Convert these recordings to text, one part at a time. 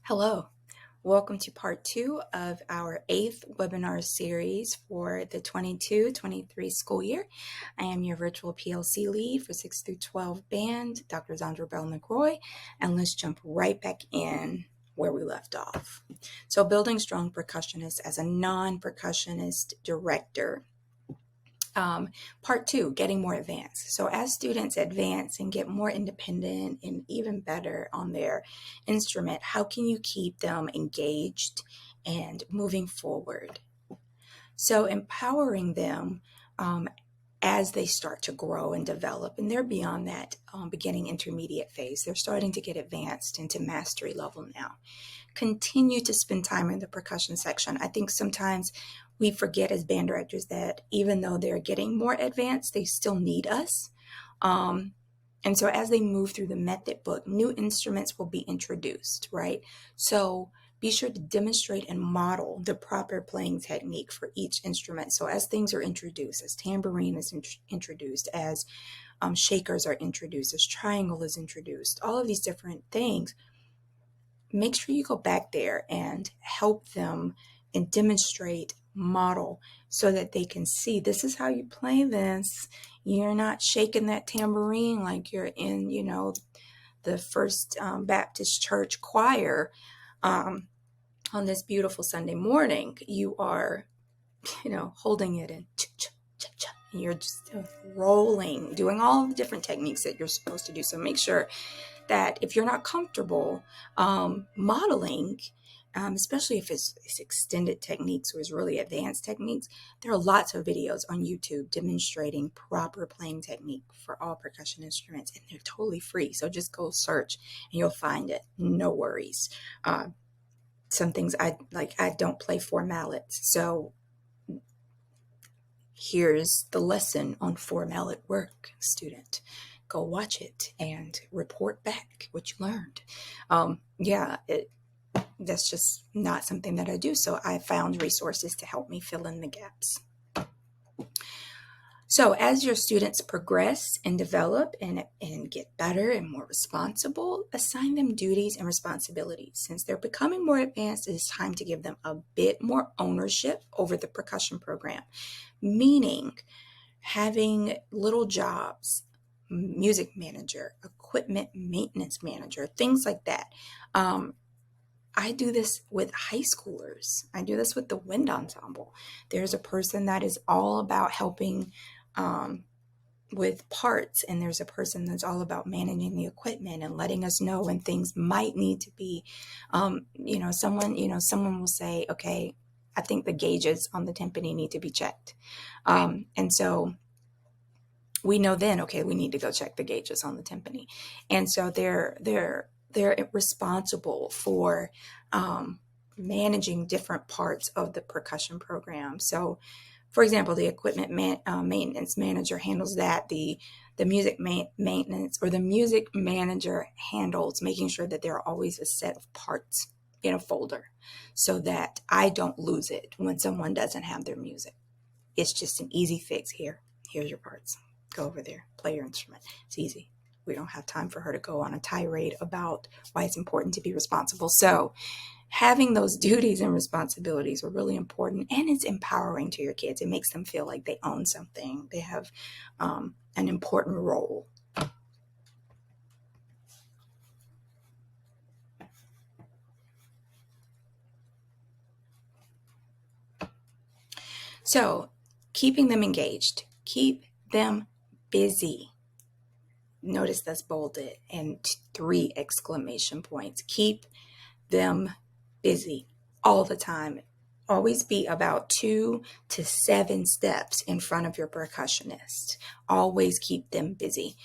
Hello, welcome to part two of our 8th webinar series for the 22-23 school year. I am your virtual PLC lead for 6 through 12 band, Dr. Zandra Bell McRoy, and let's jump right back in where we left off. So building strong percussionists as a non-percussionist director. Part two, getting more advanced. So as students advance and get more independent and even better on their instrument, how can you keep them engaged and moving forward? So empowering them as they start to grow and develop, and they're beyond that beginning intermediate phase. They're starting to get advanced into mastery level now. Continue to spend time in the percussion section. I think sometimes we forget as band directors that even though they're getting more advanced, they still need us. And so as they move through the method book, new instruments will be introduced, right? So be sure to demonstrate and model the proper playing technique for each instrument. So as things are introduced, as tambourine is introduced, as shakers are introduced, as triangle is introduced, all of these different things, make sure you go back there and help them and demonstrate, model, so that they can see this is how you play this. You're not shaking that tambourine like you're in, the First Baptist Church choir on this beautiful Sunday morning. You are, holding it and you're just rolling, doing all the different techniques that you're supposed to do. So make sure that if you're not comfortable modeling, especially if it's extended techniques or it's really advanced techniques, there are lots of videos on YouTube demonstrating proper playing technique for all percussion instruments, and they're totally free. So just go search and you'll find it. No worries. Some things I don't play four mallets. So here's the lesson on four mallet work, student. Go watch it and report back what you learned. That's just not something that I do. So I found resources to help me fill in the gaps. So as your students progress and develop and get better and more responsible, assign them duties and responsibilities. Since they're becoming more advanced, it is time to give them a bit more ownership over the percussion program, meaning having little jobs, music manager, equipment maintenance manager, things like that. I do this with high schoolers. I do this with the wind ensemble. There's a person that is all about helping with parts, and there's a person that's all about managing the equipment and letting us know when things might need to be, someone will say, okay, I think the gauges on the timpani need to be checked. And so we know then, okay, we need to go check the gauges on the timpani. And so they're responsible for managing different parts of the percussion program. So, for example, the equipment maintenance manager handles that. The music maintenance or the music manager handles making sure that there are always a set of parts in a folder so that I don't lose it when someone doesn't have their music. It's just an easy fix here. Here's your parts. Go over there, play your instrument. It's easy. We don't have time for her to go on a tirade about why it's important to be responsible. So having those duties and responsibilities are really important, and it's empowering to your kids. It makes them feel like they own something. They have an important role. So keeping them engaged, keep them busy. Notice that's bolded and 3 exclamation points. Keep them busy all the time. Always be about 2 to 7 steps in front of your percussionist. Always keep them busy.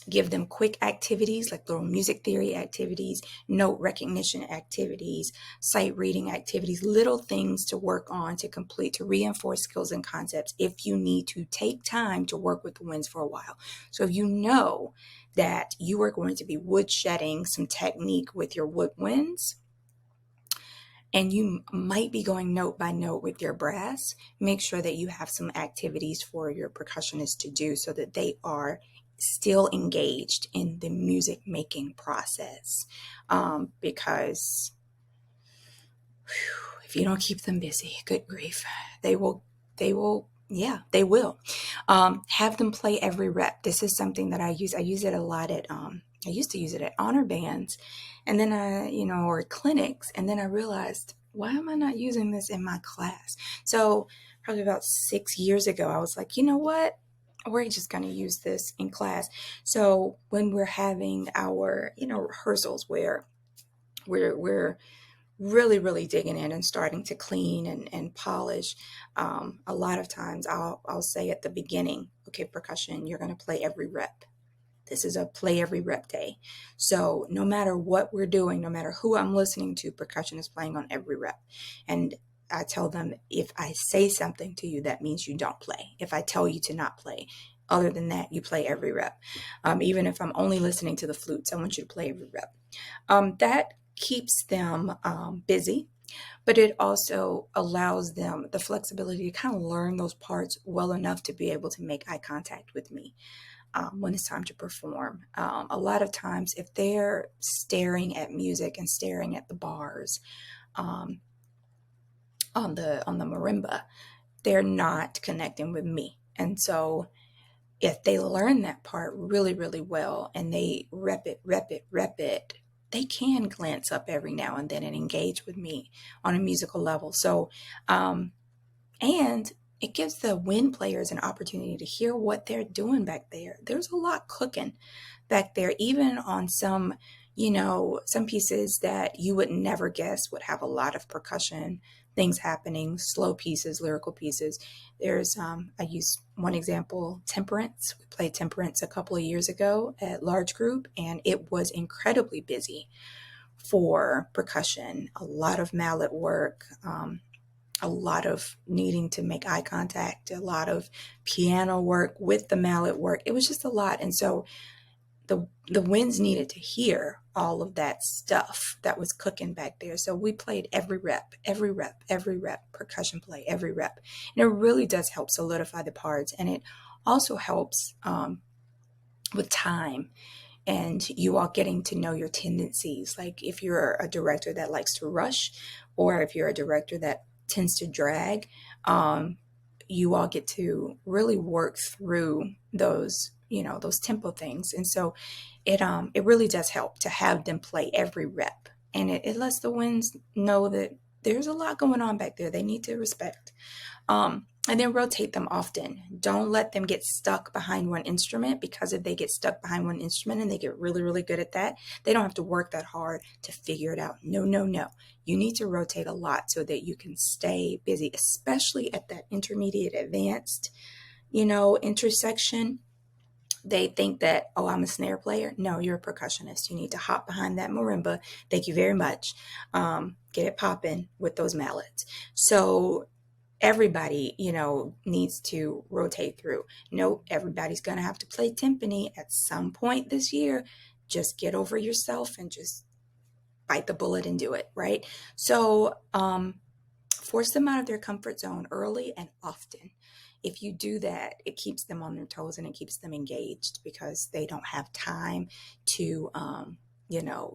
Give them quick activities like little music theory activities, note recognition activities, sight reading activities, little things to work on, to complete, to reinforce skills and concepts if you need to take time to work with the winds for a while. So if you know that you are going to be woodshedding some technique with your woodwinds, and you might be going note by note with your brass, make sure that you have some activities for your percussionists to do so that they are still engaged in the music making process, because if you don't keep them busy, good grief, they will, yeah, they will. Have them play every rep. This is something that I use it a lot at, I used to use it at honor bands, and then or clinics, and then I realized, why am I not using this in my class? So probably about 6 years ago, I was like, you know what? We're just going to use this in class. So when we're having our, rehearsals where we're really, really digging in and starting to clean and polish, a lot of times I'll say at the beginning, okay, percussion, you're going to play every rep. This is a play every rep day. So no matter what we're doing, no matter who I'm listening to, percussion is playing on every rep. And I tell them, if I say something to you, that means you don't play. If I tell you to not play, other than that, you play every rep. Even if I'm only listening to the flutes, I want you to play every rep. That keeps them busy, but it also allows them the flexibility to kind of learn those parts well enough to be able to make eye contact with me when it's time to perform. A lot of times, if they're staring at music and staring at the bars on the marimba, they're not connecting with me. And so if they learn that part really, really well and they rep it, they can glance up every now and then and engage with me on a musical level. So, and it gives the wind players an opportunity to hear what they're doing back there. There's a lot cooking back there, even on some, some pieces that you would never guess would have a lot of percussion things happening, slow pieces, lyrical pieces. There's, I use one example, Temperance. We played Temperance a couple of years ago at large group, and it was incredibly busy for percussion. A lot of mallet work, a lot of needing to make eye contact, a lot of piano work with the mallet work. It was just a lot. And so the winds needed to hear all of that stuff that was cooking back there. So we played every rep, percussion play, every rep. And it really does help solidify the parts. And it also helps with time and you all getting to know your tendencies. Like if you're a director that likes to rush, or if you're a director that tends to drag, you all get to really work through those, those tempo things. And so it really does help to have them play every rep. And it lets the winds know that there's a lot going on back there they need to respect. And then rotate them often. Don't let them get stuck behind one instrument, because if they get stuck behind one instrument and they get really, really good at that, they don't have to work that hard to figure it out. No. You need to rotate a lot so that you can stay busy, especially at that intermediate advanced, intersection. They think that, oh, I'm a snare player. No, you're a percussionist. You need to hop behind that marimba. Thank you very much. Get it popping with those mallets. So everybody, needs to rotate through. Nope, everybody's going to have to play timpani at some point this year. Just get over yourself and just bite the bullet and do it, right? So force them out of their comfort zone early and often. If you do that, it keeps them on their toes and it keeps them engaged, because they don't have time to,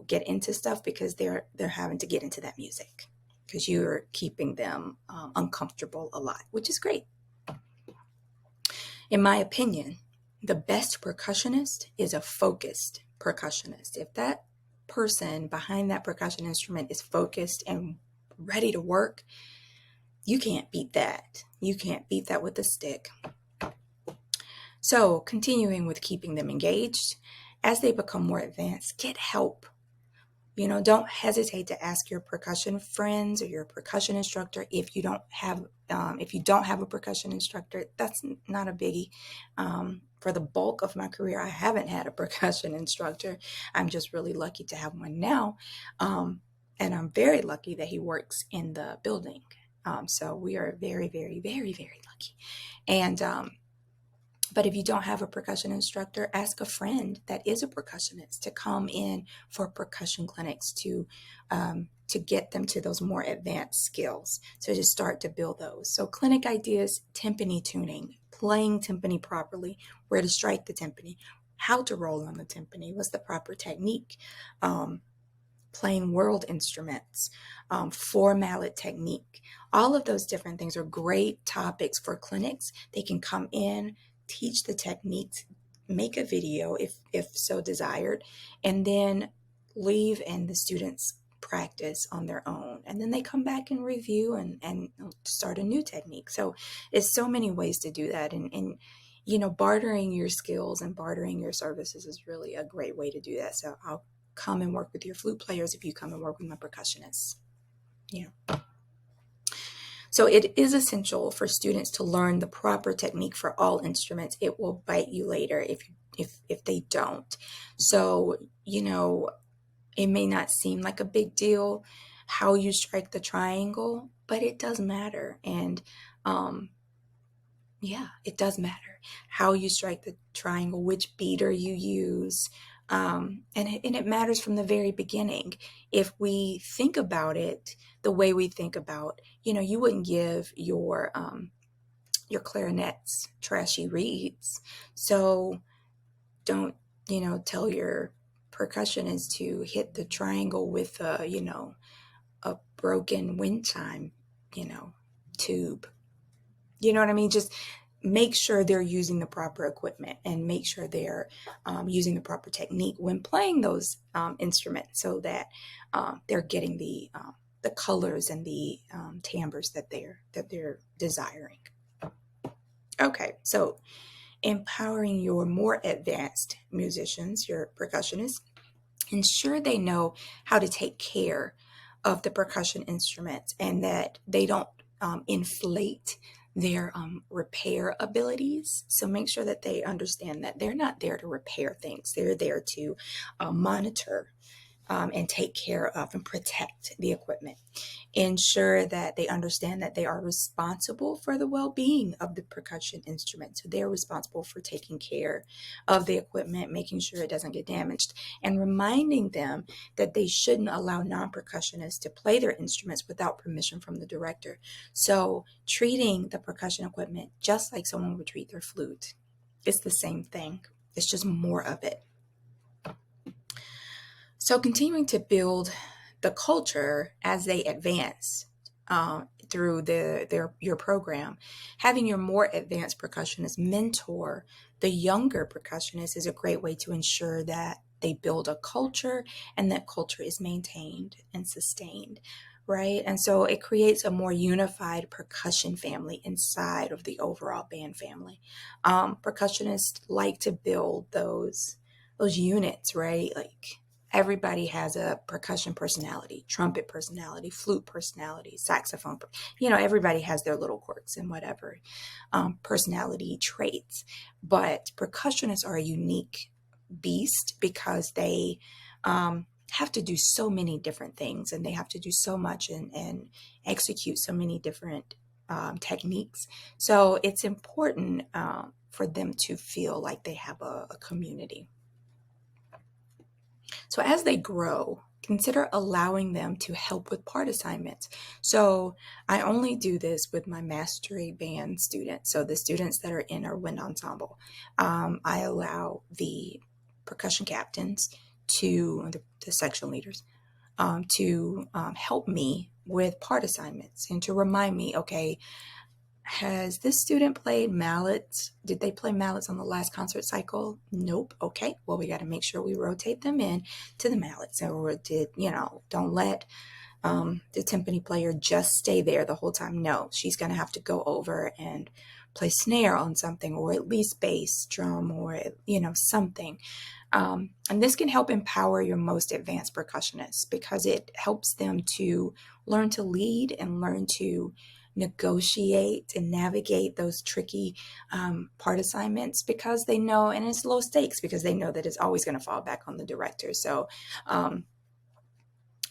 get into stuff, because they're having to get into that music, because you're keeping them uncomfortable a lot, which is great. In my opinion, the best percussionist is a focused percussionist. If that person behind that percussion instrument is focused and ready to work, you can't beat that. You can't beat that with a stick. So, continuing with keeping them engaged, as they become more advanced, get help. Don't hesitate to ask your percussion friends or your percussion instructor if you don't have a percussion instructor. That's not a biggie. For the bulk of my career, I haven't had a percussion instructor. I'm just really lucky to have one now, and I'm very lucky that he works in the building. So we are very, very, very, very lucky. And but if you don't have a percussion instructor, ask a friend that is a percussionist to come in for percussion clinics to get them to those more advanced skills. So just start to build those. So clinic ideas, timpani tuning, playing timpani properly, where to strike the timpani, how to roll on the timpani, what's the proper technique, playing world instruments, four mallet technique. All of those different things are great topics for clinics. They can come in, teach the techniques, make a video if so desired, and then leave and the students practice on their own. And then they come back and review and start a new technique. So it's so many ways to do that. And bartering your skills and bartering your services is really a great way to do that. So I'll come and work with your flute players if you come and work with my percussionists. Yeah. So it is essential for students to learn the proper technique for all instruments. It will bite you later if they don't. So, it may not seem like a big deal how you strike the triangle, but it does matter. And it does matter how you strike the triangle, which beater you use. And it matters from the very beginning. If we think about it the way we think about, you wouldn't give your clarinets trashy reeds. So don't, tell your percussionist to hit the triangle with a broken wind chime, tube. You know what I mean? Just make sure they're using the proper equipment and make sure they're using the proper technique when playing those instruments, so that they're getting the colors and the timbres that they're desiring. Okay, so empowering your more advanced musicians, your percussionists, ensure they know how to take care of the percussion instruments and that they don't inflate their repair abilities. So make sure that they understand that they're not there to repair things. They're there to monitor and take care of and protect the equipment. Ensure that they understand that they are responsible for the well-being of the percussion instrument. So they're responsible for taking care of the equipment, making sure it doesn't get damaged, and reminding them that they shouldn't allow non-percussionists to play their instruments without permission from the director. So treating the percussion equipment just like someone would treat their flute. It's the same thing. It's just more of it. So continuing to build the culture as they advance through your program, having your more advanced percussionist mentor the younger percussionist is a great way to ensure that they build a culture and that culture is maintained and sustained, right? And so it creates a more unified percussion family inside of the overall band family. Percussionists like to build those units, right? Like, everybody has a percussion personality, trumpet personality, flute personality, saxophone. Everybody has their little quirks and whatever personality traits. But percussionists are a unique beast because they have to do so many different things, and they have to do so much and execute so many different techniques. So it's important for them to feel like they have a community. So as they grow, consider allowing them to help with part assignments. So I only do this with my mastery band students. So the students that are in our wind ensemble, I allow the percussion captains the section leaders to help me with part assignments and to remind me, okay, has this student played mallets? Did they play mallets on the last concert cycle? Nope. Okay. Well, we got to make sure we rotate them in to the mallets. Or don't let the timpani player just stay there the whole time. No, she's going to have to go over and play snare on something, or at least bass, drum, or, something. And this can help empower your most advanced percussionists because it helps them to learn to lead and learn to negotiate and navigate those tricky part assignments, because they know, and it's low stakes because they know that it's always going to fall back on the director. So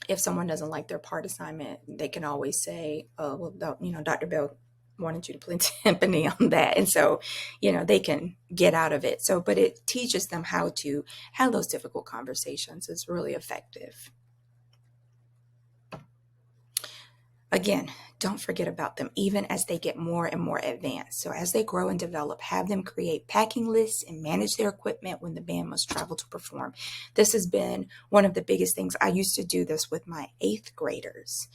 if someone doesn't like their part assignment, they can always say, oh, well, Dr. Bell wanted you to play timpani on that. And so, they can get out of it. So, but it teaches them how to have those difficult conversations. It's really effective. Again, don't forget about them, even as they get more and more advanced. So as they grow and develop, have them create packing lists and manage their equipment when the band must travel to perform. This has been one of the biggest things. I used to do this with my 8th graders,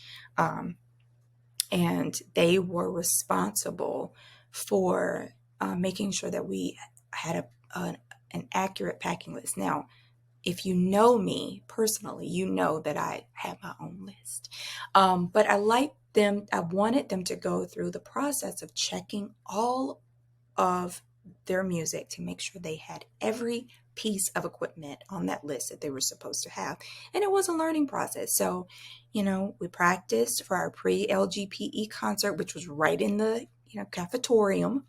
and they were responsible for making sure that we had an accurate packing list. Now, if you know me personally, you know that I have my own list. But I wanted them to go through the process of checking all of their music to make sure they had every piece of equipment on that list that they were supposed to have. And it was a learning process. So, we practiced for our pre-LGPE concert, which was right in the, cafetorium.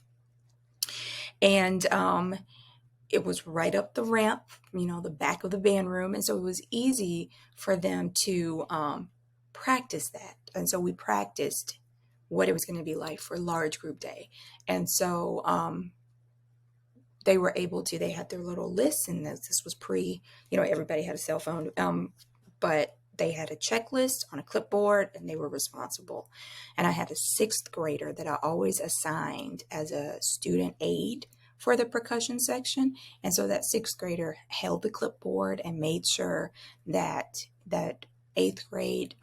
And it was right up the ramp, the back of the band room. And so it was easy for them to practice that. And so we practiced what it was going to be like for large group day. And so they were able to, they had their little lists, and this was everybody had a cell phone, but they had a checklist on a clipboard, and they were responsible. And I had a 6th grader that I always assigned as a student aide for the percussion section. And so that 6th grader held the clipboard and made sure that 8th grade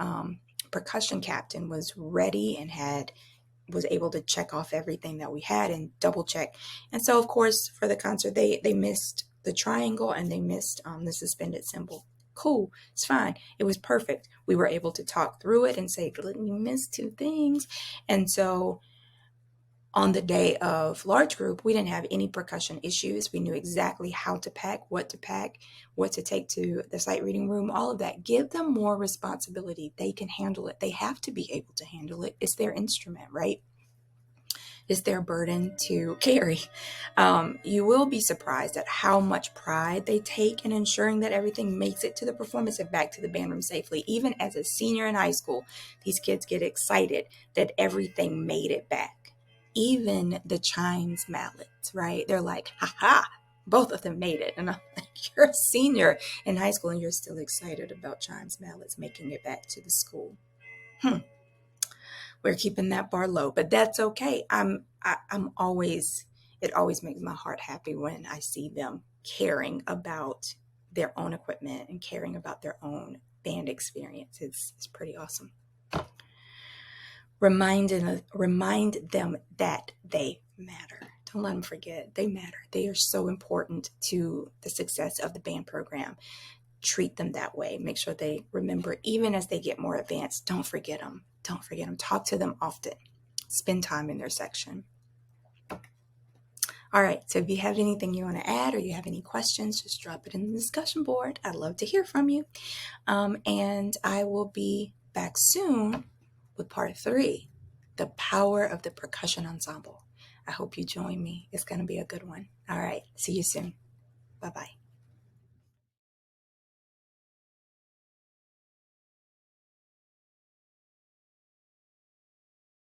percussion captain was ready and was able to check off everything that we had and double check. And so, of course, for the concert, they missed the triangle and they missed the suspended symbol. Cool, it's fine. It was perfect. We were able to talk through it and say, you missed 2 things. And so on the day of large group, we didn't have any percussion issues. We knew exactly how to pack, what to take to the sight reading room, all of that. Give them more responsibility. They can handle it. They have to be able to handle it. It's their instrument, right? It's their burden to carry. You will be surprised at how much pride they take in ensuring that everything makes it to the performance and back to the band room safely. Even as a senior in high school, these kids get excited that everything made it back. Even the chimes mallets, right? They're like, ha, both of them made it. And I'm like, you're a senior in high school and you're still excited about chimes mallets making it back to the school. We're keeping that bar low, but that's okay. I'm always, it always makes my heart happy when I see them caring about their own equipment and caring about their own band experience. It's pretty awesome. Remind them that they matter. Don't let them forget they matter. They are so important to the success of the band program. Treat them that way. Make sure they remember, even as they get more advanced. Don't forget them. Don't forget them. Talk to them often. Spend time in their section. All right, so if you have anything you want to add or you have any questions, just drop it in the discussion board. I'd love to hear from you. And I will be back soon with part 3, the power of the percussion ensemble. I hope you join me. It's going to be a good one. All right, see you soon. Bye-bye.